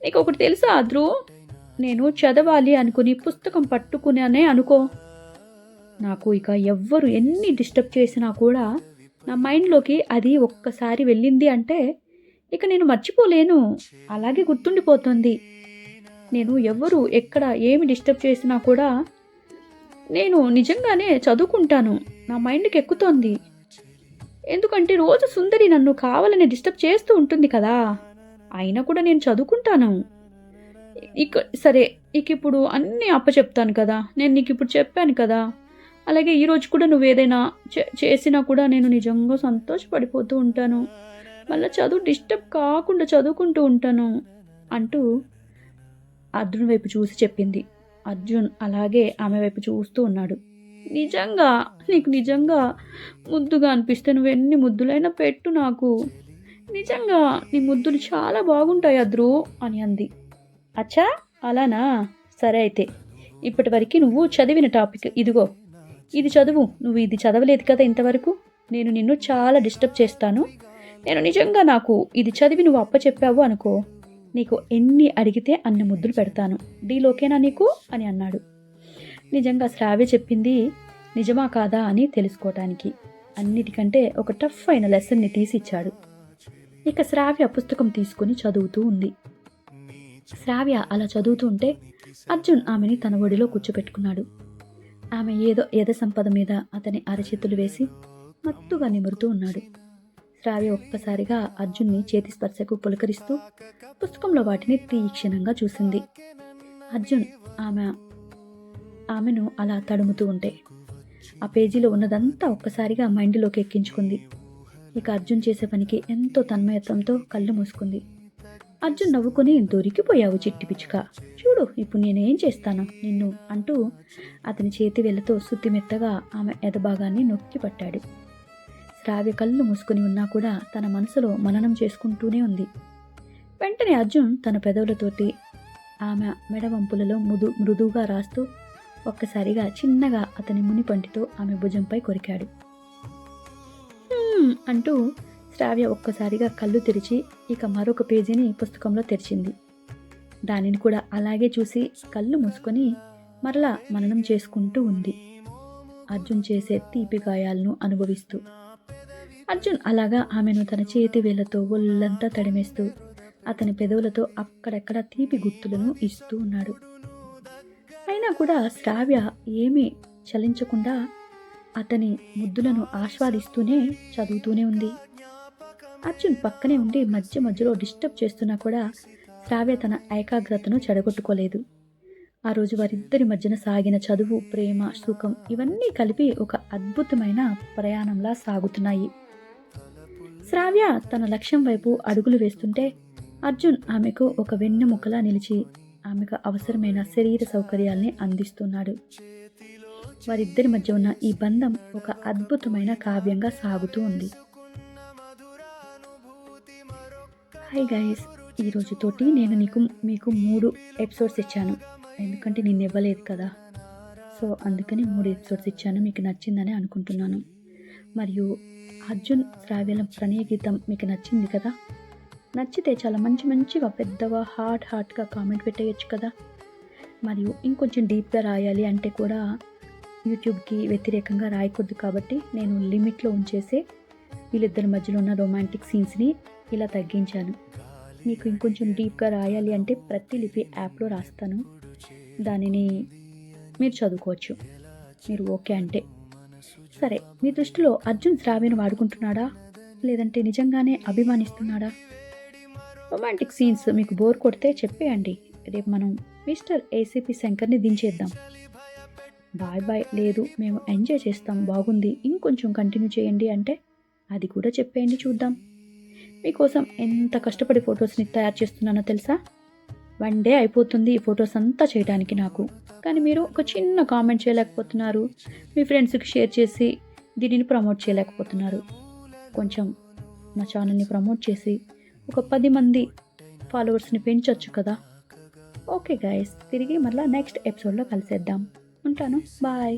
నీకు ఒకటి తెలుసా అద్రు, నేను చదవాలి అనుకుని పుస్తకం పట్టుకునే అనుకో, నాకు ఇక ఎవ్వరు ఎన్ని డిస్టర్బ్ చేసినా కూడా నా మైండ్లోకి అది ఒక్కసారి వెళ్ళింది అంటే ఇక నేను మర్చిపోలేను, అలాగే గుర్తుండిపోతుంది. నేను ఎవ్వరు ఎక్కడ ఏమి డిస్టర్బ్ చేసినా కూడా నేను నిజంగానే చదువుకుంటాను, నా మైండ్కి ఎక్కుతోంది. ఎందుకంటే రోజు సుందరి నన్ను కావాలని డిస్టర్బ్ చేస్తూ ఉంటుంది కదా, అయినా కూడా నేను చదువుకుంటాను. సరే, ఇప్పుడు అన్నీ అప్పచెప్తాను కదా, నేను నీకు ఇప్పుడు చెప్పాను కదా, అలాగే ఈరోజు కూడా నువ్వు ఏదైనా చేసినా కూడా నేను నిజంగా సంతోషపడిపోతూ ఉంటాను, మళ్ళీ చదువు డిస్టర్బ్ కాకుండా చదువుకుంటూ ఉంటాను అంటూ అర్జున్ వైపు చూసి చెప్పింది. అర్జున్ అలాగే ఆమె వైపు చూస్తూ ఉన్నాడు. నిజంగా నీకు నిజంగా ముద్దుగా అనిపిస్తే నువ్వు ఎన్ని ముద్దులైనా పెట్టు నాకు, నిజంగా నీ ముద్దులు చాలా బాగుంటాయి అద్రు అని అంది. అచ్చా అలానా, సరే అయితే ఇప్పటి వరకు నువ్వు చదివిన టాపిక్ ఇదిగో, ఇది చదువు. నువ్వు ఇది చదవలేదు కదా ఇంతవరకు, నేను నిన్ను చాలా డిస్టర్బ్ చేస్తాను. నేను నిజంగా నాకు ఇది చదివి నువ్వు అప్పచెప్పావు అనుకో, నీకు ఎన్ని అడిగితే అన్ని ముద్దులు పెడతాను, డీలోకేనా నీకు అని అన్నాడు. నిజంగా శ్రావ్య చెప్పింది నిజమా కాదా అని తెలుసుకోవటానికి అన్నిటికంటే ఒక టఫ్ అయిన లెసన్ని తీసి ఇచ్చాడు. ఇక శ్రావ్య పుస్తకం తీసుకుని చదువుతూ ఉంది. శ్రావ్య అలా చదువుతూ ఉంటే అర్జున్ ఆమెని తన ఒడిలో కూర్చోపెట్టుకున్నాడు. ఆమె ఏదో ఎద సంపద మీద అతని అరచేతులు వేసి మత్తుగా నిమురుతూ ఉన్నాడు. శ్రావ్య ఒక్కసారిగా అర్జున్ని చేతి స్పర్శకు పులకరిస్తూ పుస్తకంలో వాటిని తీక్షణంగా చూసింది. అర్జున్ ఆమె ఆమెను అలా తడుముతూ ఉంటే ఆ పేజీలో ఉన్నదంతా ఒక్కసారిగా మైండ్లోకి ఎక్కించుకుంది. ఇక అర్జున్ చేసే పనికి ఎంతో తన్మయత్వంతో కళ్ళు మూసుకుంది. అర్జున్ నవ్వుకుని, దొరికిపోయావు చిట్టి పిచ్చుక, చూడు ఇప్పుడు నేనేం చేస్తాను నిన్ను అంటూ అతని చేతి వేళ్లతో శుద్ధిమెత్తగా ఆమె ఎదభాగాన్ని నొక్కి పట్టాడు. శ్రావ్య కళ్ళు మూసుకుని ఉన్నా కూడా తన మనసులో మననం చేసుకుంటూనే ఉంది. వెంటనే అర్జున్ తన పెదవులతోటి ఆమె మెడవంపులలో మృదువుగా రాస్తూ ఒక్కసారిగా చిన్నగా అతని మునిపంటితో ఆమె భుజంపై కొరికాడు. అంటూ శ్రావ్య ఒక్కసారిగా కళ్ళు తెరిచి ఇక మరొక పేజీని పుస్తకంలో తెరిచింది. దానిని కూడా అలాగే చూసి కళ్ళు మూసుకొని మరలా మననం చేసుకుంటూ ఉంది, అర్జున్ చేసే తీపి గాయాలను అనుభవిస్తూ. అర్జున్ అలాగా ఆమెను తన చేతి వేళ్లతో ఒళ్ళంతా తడిమేస్తూ అతని పెదవులతో అక్కడక్కడ తీపి గుర్తులను ఇస్తూ ఉన్నాడు. అయినా కూడా శ్రావ్య ఏమీ చలించకుండా అతని ముద్దులను ఆస్వాదిస్తూనే చదువుతూనే ఉంది. అర్జున్ పక్కనే ఉండి మధ్య మధ్యలో డిస్టర్బ్ చేస్తున్నా కూడా శ్రావ్య తన ఏకాగ్రతను చెడగొట్టుకోలేదు. ఆ రోజు వారిద్దరి మధ్యన సాగిన చదువు, ప్రేమ, సుఖం ఇవన్నీ కలిపి ఒక అద్భుతమైన ప్రయాణంలా సాగుతున్నాయి. శ్రావ్య తన లక్ష్యం వైపు అడుగులు వేస్తుంటే అర్జున్ ఆమెకు ఒక వెన్నెముకలా నిలిచి ఆమెకు అవసరమైన శరీర సౌకర్యాల్ని అందిస్తున్నాడు. వారిద్దరి మధ్య ఉన్న ఈ బంధం ఒక అద్భుతమైన కావ్యంగా సాగుతూ ఉంది. హాయ్ గైస్, ఈ రోజుతోటి నేను మీకు 3 ఎపిసోడ్స్ ఇచ్చాను, ఎందుకంటే నేను ఇవ్వలేదు కదా, సో అందుకని 3 ఎపిసోడ్స్ ఇచ్చాను. మీకు నచ్చిందని అనుకుంటున్నాను. మరియు అర్జున్ శ్రావ్యల ప్రణయ గీతం మీకు నచ్చింది కదా? నచ్చితే చాలా మంచిగా పెద్దగా హార్ట్గా కామెంట్ పెట్టేయచ్చు కదా. మరియు ఇంకొంచెం డీప్గా రాయాలి అంటే కూడా యూట్యూబ్కి వ్యతిరేకంగా రాయకూడదు కాబట్టి నేను లిమిట్లో ఉంచేసి వీళ్ళిద్దరి మధ్యలో ఉన్న రొమాంటిక్ సీన్స్ని ఇలా తగ్గించాను. మీకు ఇంకొంచెం డీప్గా రాయాలి అంటే ప్రతిలిపి యాప్లో రాస్తాను, దానిని మీరు చదువుకోవచ్చు, మీరు ఓకే అంటే. సరే, మీ దృష్టిలో అర్జున్ శ్రావ్యను వాడుకుంటున్నాడా లేదంటే నిజంగానే అభిమానిస్తున్నాడా? రొమాంటిక్ సీన్స్ మీకు బోర్ కొడితే చెప్పేయండి, రేపు మనం మిస్టర్ ఏసీపీ శంకర్ని దించేద్దాం. బాయ్ లేదు మేము ఎంజాయ్ చేస్తాం, బాగుంది, ఇంకొంచెం కంటిన్యూ చేయండి అంటే అది కూడా చెప్పేయండి, చూద్దాం. మీకోసం ఎంత కష్టపడి ఫొటోస్ని తయారు చేస్తున్నానో తెలుసా? 1 డే అయిపోతుంది ఈ ఫొటోస్ అంతా చేయడానికి నాకు, కానీ మీరు ఒక చిన్న కామెంట్ చేయలేకపోతున్నారు, మీ ఫ్రెండ్స్కి షేర్ చేసి దీనిని ప్రమోట్ చేయలేకపోతున్నారు. కొంచెం నా ఛానల్ని ప్రమోట్ చేసి ఒక 10 మంది ఫాలోవర్స్ని పెంచొచ్చు కదా. ఓకే గైస్, తిరిగి మళ్ళీ నెక్స్ట్ ఎపిసోడ్లో కలిసేద్దాం. ఉంటాను, బాయ్.